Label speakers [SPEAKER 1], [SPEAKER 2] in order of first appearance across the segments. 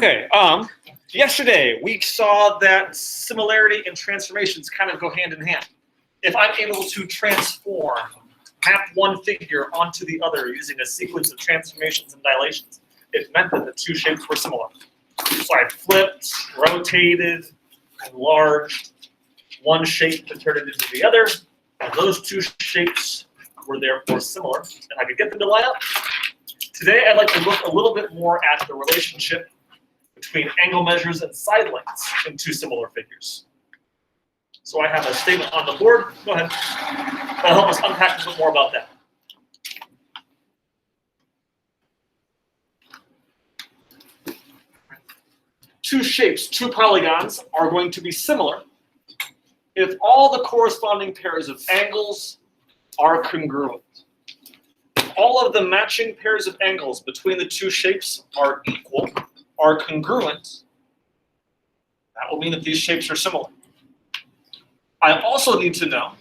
[SPEAKER 1] Okay, yesterday we saw that similarity and transformations kind of go hand in hand. If I'm able to transform, map one figure onto the other using a sequence of transformations and dilations, it meant that the two shapes were similar. So I flipped, rotated, enlarged one shape to turn it into the other, and those two shapes were therefore similar, and I could get them to line up. Today I'd like to look a little bit more at the relationship between angle measures and side lengths in two similar figures. So I have a statement on the board. Go ahead. That'll help us unpack a little bit more about that. Two shapes, two polygons, are going to be similar if all the corresponding pairs of angles are congruent. If all of the matching pairs of angles between the two shapes are equal, are congruent, that will mean that these shapes are similar. I also need to know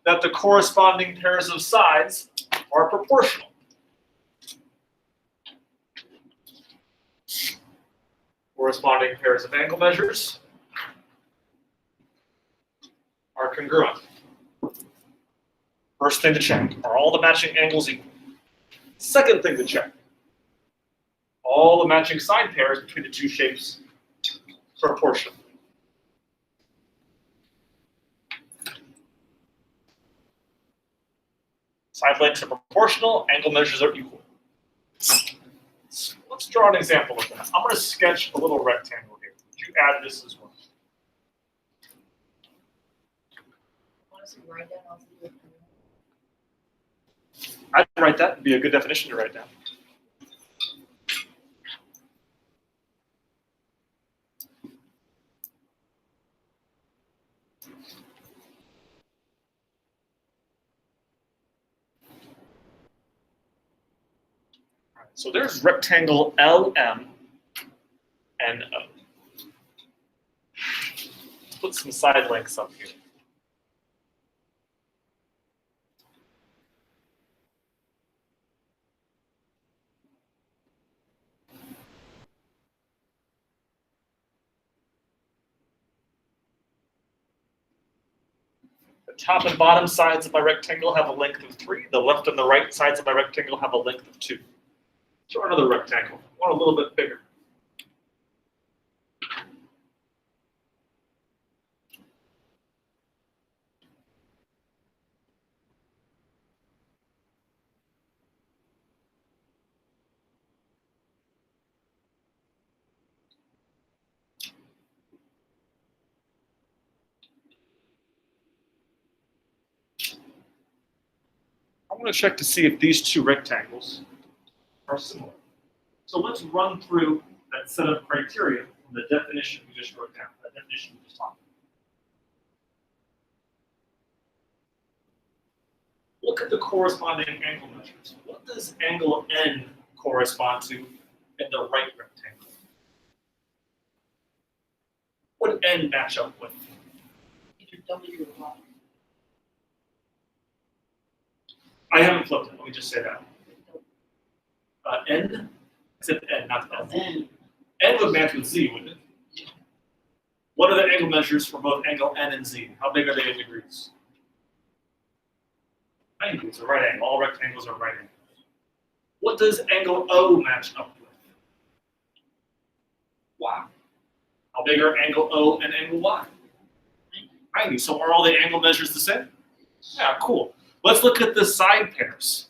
[SPEAKER 1] that the corresponding pairs of sides are proportional. Corresponding pairs of angle measures are congruent. First thing to check, are all the matching angles equal? Second thing to check, all the matching side pairs between the two shapes proportional. Side lengths are proportional, angle measures are equal. Let's draw an example of that. I'm going to sketch a little rectangle here. Would you add this as well? I'd write that. It'd be a good definition to write down. So there's rectangle LM and O. Put some side lengths up here. The top and bottom sides of my rectangle have a length of 3. The left and the right sides of my rectangle have a length of 2. Draw another rectangle, one a little bit bigger. I'm going to check to see if these two rectangles are similar. So let's run through that set of criteria from the definition we just wrote down, that definition we just talked about. Look at the corresponding angle measures. What does angle N correspond to in the right rectangle? What would N match up with?
[SPEAKER 2] Either W or Y.
[SPEAKER 1] I haven't flipped it. Let me just say that. N? I said N, not N. N would match with Z, wouldn't it? What are the angle measures for both angle N and Z? How big are they in degrees? 90. It's a right angle. All rectangles are right angles. What does angle O match up with? Y. How big are angle O and angle Y? 90. So are all the angle measures the same? Yeah, cool. Let's look at the side pairs.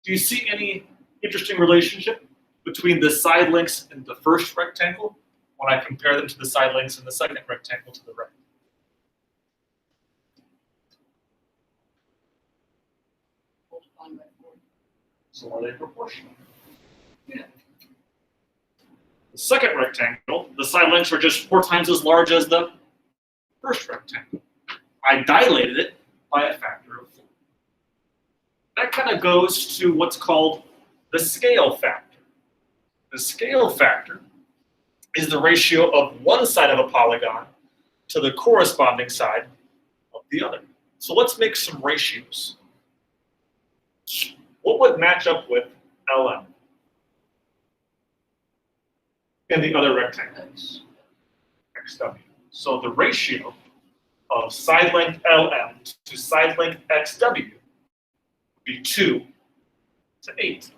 [SPEAKER 1] Do you see any interesting relationship between the side lengths in the first rectangle when I compare them to the side lengths in the second rectangle to the right? So are they proportional? Yeah. The second rectangle, the side lengths are just 4 times as large as the first rectangle. I dilated it by a factor of 4. That kind of goes to what's called the scale factor. The scale factor is the ratio of one side of a polygon to the corresponding side of the other. So let's make some ratios. What would match up with LM? in the other rectangle? XW. So the ratio of side length LM to side length XW would be 2 to 8.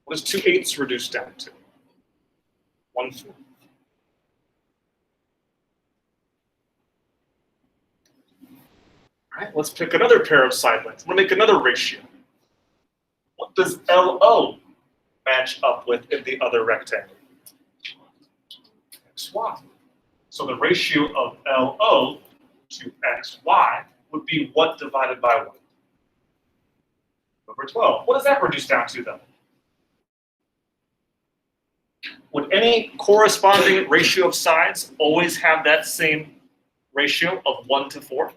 [SPEAKER 1] What does 2/8 reduce down to? 1/4. All right, let's pick another pair of side lengths. We'll make another ratio. What does LO match up with in the other rectangle? XY. So the ratio of LO to XY would be what divided by what? Over 12. What does that reduce down to, though? Would any corresponding ratio of sides always have that same ratio of 1 to 4?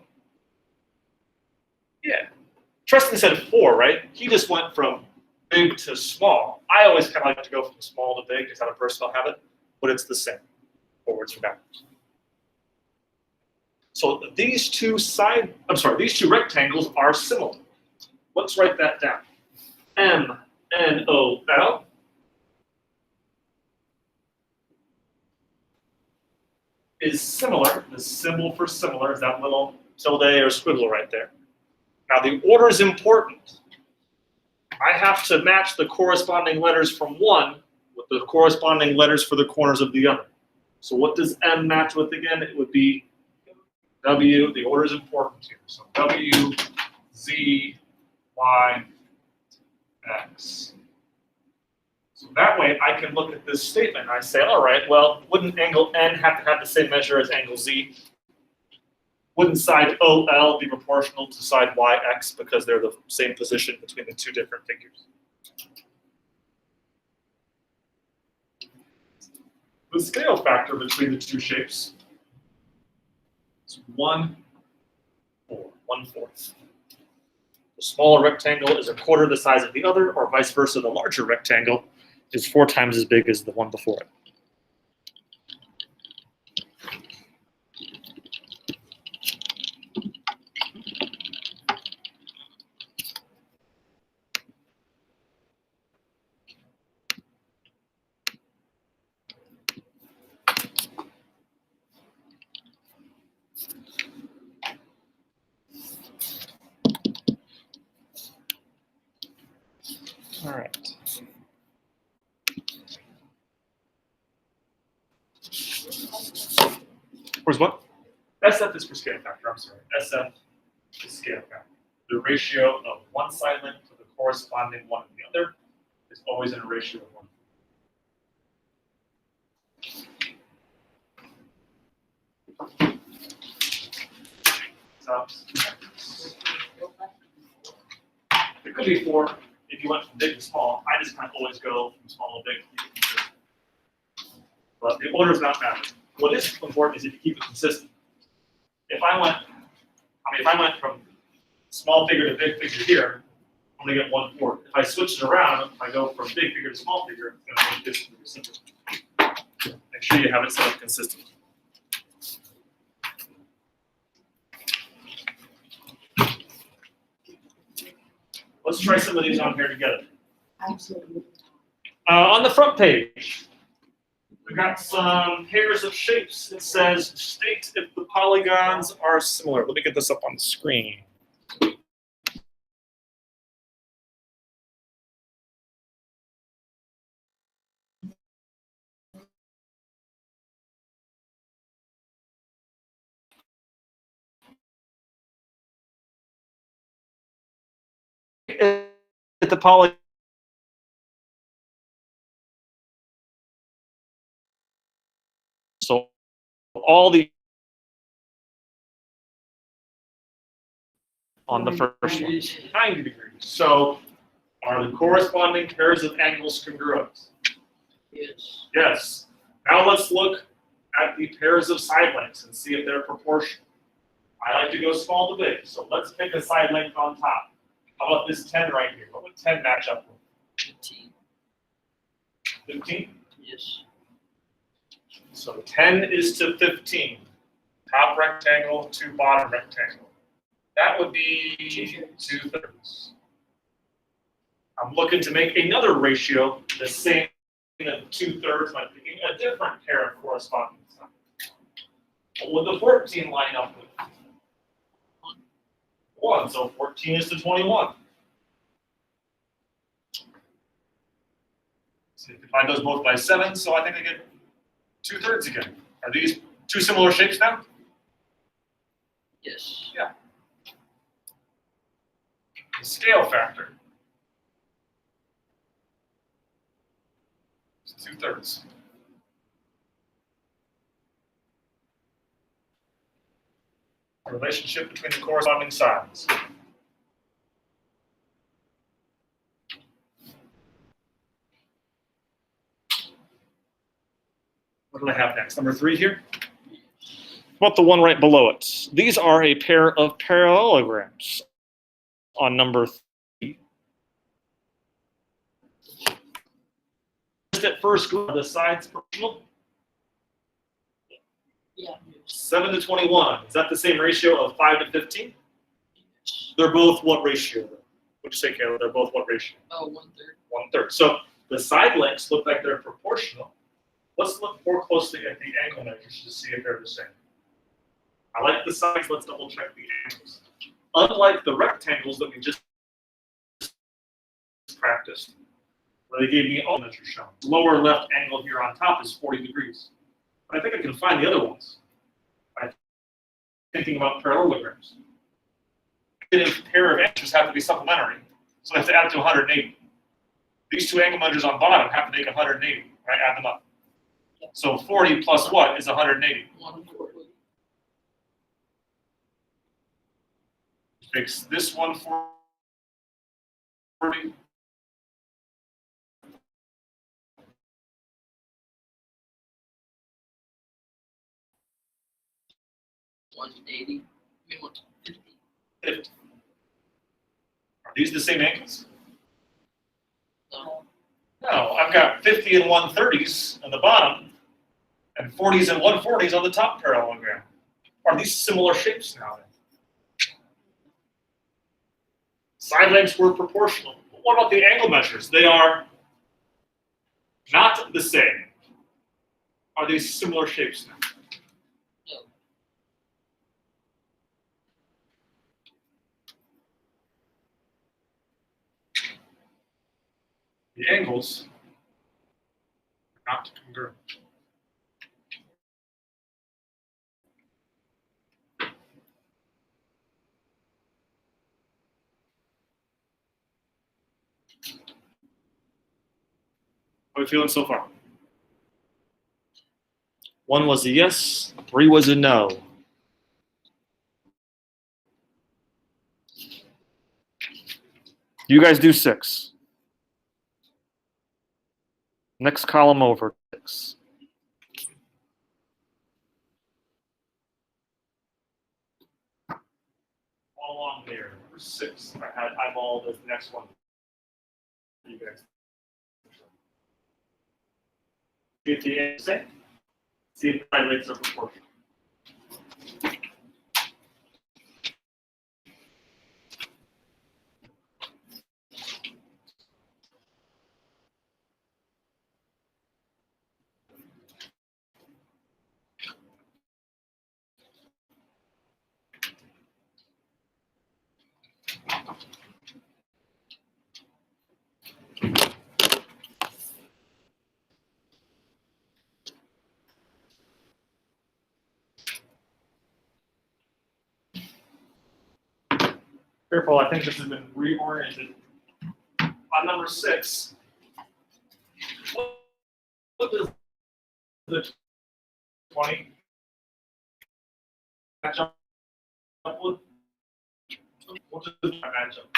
[SPEAKER 1] Yeah. Tristan said 4, right? He just went from big to small. I always kind of like to go from small to big, just out of personal habit, but it's the same, forwards and backwards. So these two rectangles are similar. Let's write that down. MNOL is similar. The symbol for similar is that little tilde or squiggle right there. Now the order is important. I have to match the corresponding letters from one with the corresponding letters for the corners of the other. So what does M match with again? It would be W. The order is important here. So W, Z, Y, X. So that way I can look at this statement and I say, all right, well, wouldn't angle N have to have the same measure as angle Z? Wouldn't side OL be proportional to side YX because they're the same position between the two different figures? The scale factor between the two shapes is 1/4. The smaller rectangle is 1/4 the size of the other, or vice versa, the larger rectangle is 4 times as big as the one before it. All right. Where's what? SF is for scale factor, I'm sorry. SF is scale factor. The ratio of one side length to the corresponding one of the other is always in a ratio of 1. It could be 4 if you went from big to small. I just kind of always go from small to big. But the order is not matter. What is important is if you keep it consistent. If I went from small figure to big figure here, I'm gonna get 1/4. If I switch it around, if I go from big figure to small figure, it's gonna make this figure simple. Make sure you have it set up consistent. Let's try some of these on here together.
[SPEAKER 2] Absolutely.
[SPEAKER 1] On the front page, we got some pairs of shapes. It says, state if the polygons are similar. Let me get this up on the screen. If the polygon so all the on the first one, 90 degrees. So are the corresponding pairs of angles congruent?
[SPEAKER 2] Yes.
[SPEAKER 1] Yes. Now let's look at the pairs of side lengths and see if they're proportional. I like to go small to big, so let's pick a side length on top. How about this 10 right here? What would 10 match up with?
[SPEAKER 2] 15.
[SPEAKER 1] 15?
[SPEAKER 2] Yes.
[SPEAKER 1] So 10 is to 15. Top rectangle to bottom rectangle. That would be 2/3. I'm looking to make another ratio the same as 2/3 by picking a different pair of corresponding sides. What would the 14 line up with? 1, so 14 is to 21. So you divide those both by 7, so I think I get 2/3 again. Are these two similar shapes now?
[SPEAKER 2] Yes.
[SPEAKER 1] Yeah. The scale factor is 2/3. The relationship between the corresponding sides. What do I have next? Number 3 here? What about the one right below it? These are a pair of parallelograms on number 3. Just at first, the sides proportional.
[SPEAKER 2] Yeah.
[SPEAKER 1] 7 to 21. Is that the same ratio of 5 to 15? They're both what ratio? What'd you say, Caleb? They're both what ratio?
[SPEAKER 2] Oh, 1/3.
[SPEAKER 1] 1/3. So the side lengths look like they're proportional. Let's look more closely at the angle measures to see if they're the same. I like the sides. Let's double check the angles. Unlike the rectangles that we just practiced, where they gave me all measures shown. Lower left angle here on top is 40 degrees. But I think I can find the other ones by thinking about parallelograms. A pair of angles have to be supplementary, so I have to add to 180. These two angle measures on bottom have to make 180, right? Add them up. So 40 plus what is 180?
[SPEAKER 2] 140.
[SPEAKER 1] Fix this one 40.
[SPEAKER 2] 180. I mean, 150.
[SPEAKER 1] 50. Are these the same angles?
[SPEAKER 2] No.
[SPEAKER 1] No, I've got 50 and 130s on the bottom, and 40s and 140s on the top parallelogram. Are these similar shapes now? Side lengths were proportional. But what about the angle measures? They are not the same. Are these similar shapes now?
[SPEAKER 2] No.
[SPEAKER 1] The angles are not congruent. How are we feeling so far? 1 was a yes, 3 was a no. You guys do 6. Next column over, 6. All along there, number 6. I had eyeballed as the next one. You guys. Get the answer. See if the side lengths are proportional. Careful, I think this has been reoriented. On number 6, what does the 20 match up with? What does that match up?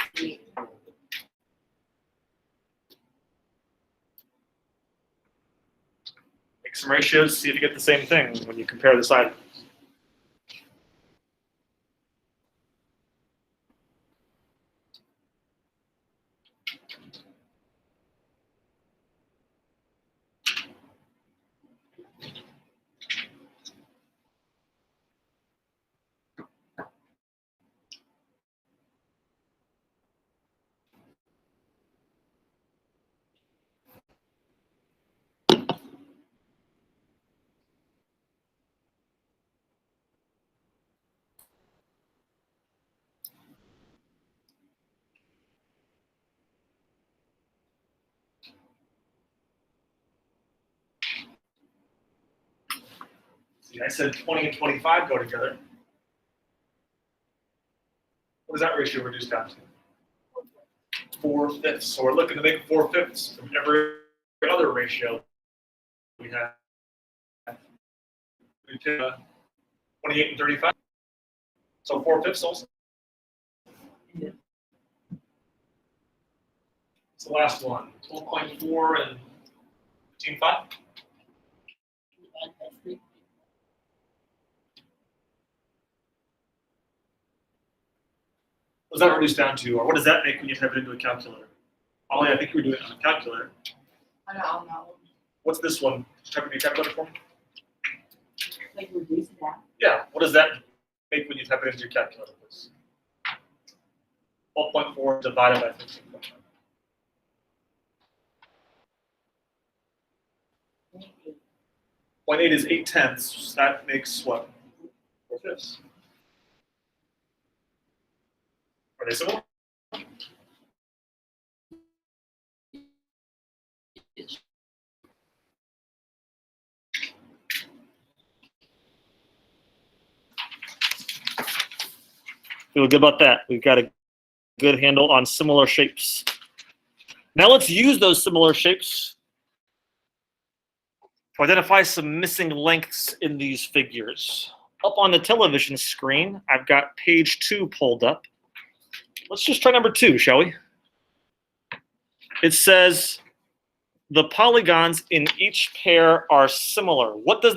[SPEAKER 1] Make some ratios, see if you get the same thing when you compare the side. See, I said 20 and 25 go together. What does that ratio reduce down to? 4/5. So we're looking to make 4/5 from every other ratio we have. We pick 28 and 35. So 4/5 also.
[SPEAKER 2] Yeah.
[SPEAKER 1] It's the last one. 12.4 and 15.5. What does that reduce down to, or what does that make when you type it into a calculator? Ollie, I think you were doing it on a calculator.
[SPEAKER 3] I don't know.
[SPEAKER 1] What's this one? Just type it in your calculator for me.
[SPEAKER 3] Like reduce that.
[SPEAKER 1] Yeah. What does that make when you type it into your calculator, please? 12.4 divided by 15.5. 0.8 is 8/10. That makes what? 4/5. Are they similar?
[SPEAKER 2] Yes.
[SPEAKER 1] Feel good about that. We've got a good handle on similar shapes. Now let's use those similar shapes to identify some missing lengths in these figures. Up on the television screen, I've got page 2 pulled up. Let's just try number 2, shall we? It says the polygons in each pair are similar. What does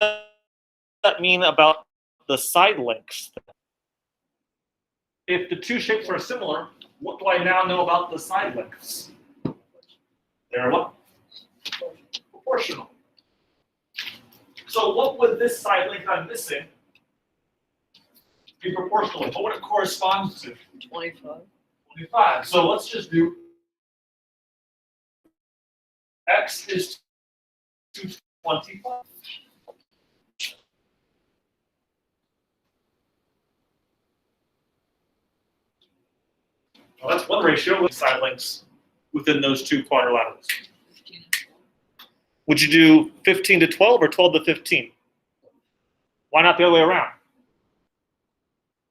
[SPEAKER 1] that mean about the side lengths? If the two shapes are similar, what do I now know about the side lengths? They're what? Proportional. So what would this side length I'm missing be proportional with? What would it correspond to?
[SPEAKER 2] 25.
[SPEAKER 1] 25. So let's just do x is to 25. Well, that's one ratio with side lengths within those two quadrilaterals.
[SPEAKER 2] 15.
[SPEAKER 1] Would you do 15 to 12 or 12 to 15? Why not the other way around?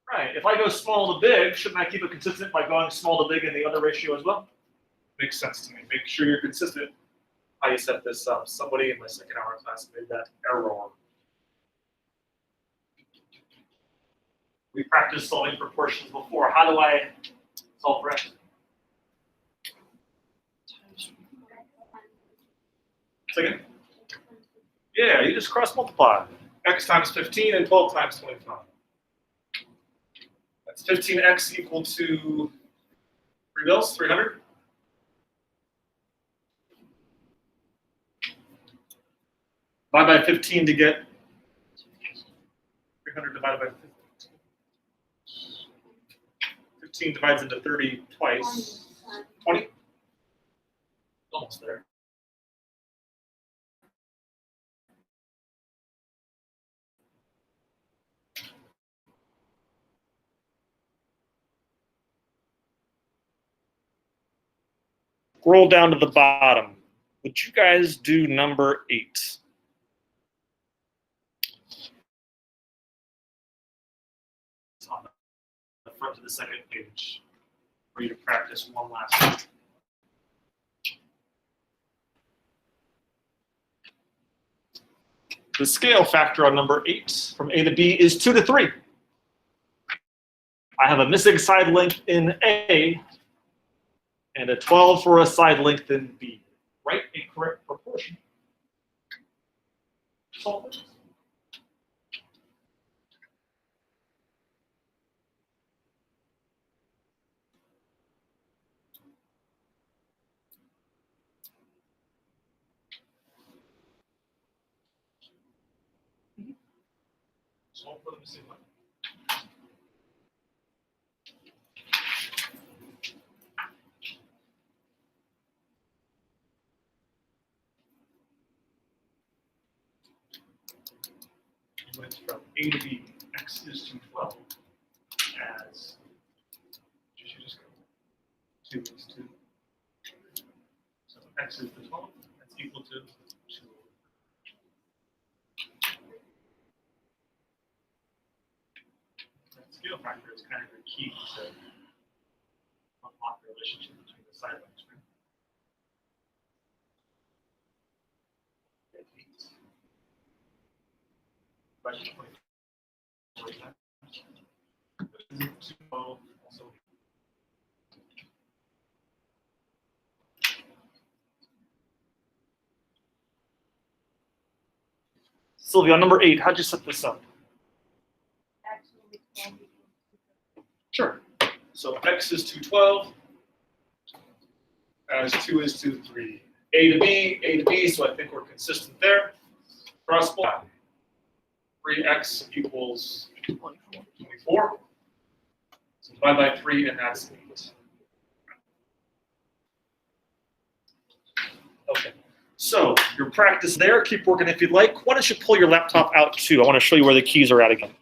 [SPEAKER 1] Right. If I go small to big, shouldn't I keep it consistent by going small to big in the other ratio as well? Makes sense to me. Make sure you're consistent how you set this up. Somebody in my second hour class made that error. We practiced solving proportions before. How do I solve for x? Second? Yeah, you just cross multiply. X times 15 and 12 times 25. That's 15x equal to 3 bills, 300. Divide by 15 to get 300 divided by 15. 15 divides into 30 twice. 20? Almost there. Scroll down to the bottom. Would you guys do number 8? It's on the front of the second page for you to practice one last time. The scale factor on number 8 from A to B is 2 to 3. I have a missing side length in A and a 12 for a side length in B. Write a correct proportion. Solve it. Solve for the missing length. Went from A to B, x is to 12, as, you should just go, 2 is 2. So x is the 12, that's equal to 2. scale factor is kind of the key to unlock the relationship between the side lengths, right? Question 24. Also. Sylvia, on number 8, how'd you set this up?
[SPEAKER 3] Actually, 12 equals 2.
[SPEAKER 1] Sure. So x is 212, as 2 is 2, 3. A to B, so I think we're consistent there. Cross multiply. 3x equals 24. So divide by 3, and that's 8. Okay. So your practice there, keep working if you'd like. Why don't you pull your laptop out too? I want to show you where the keys are at again.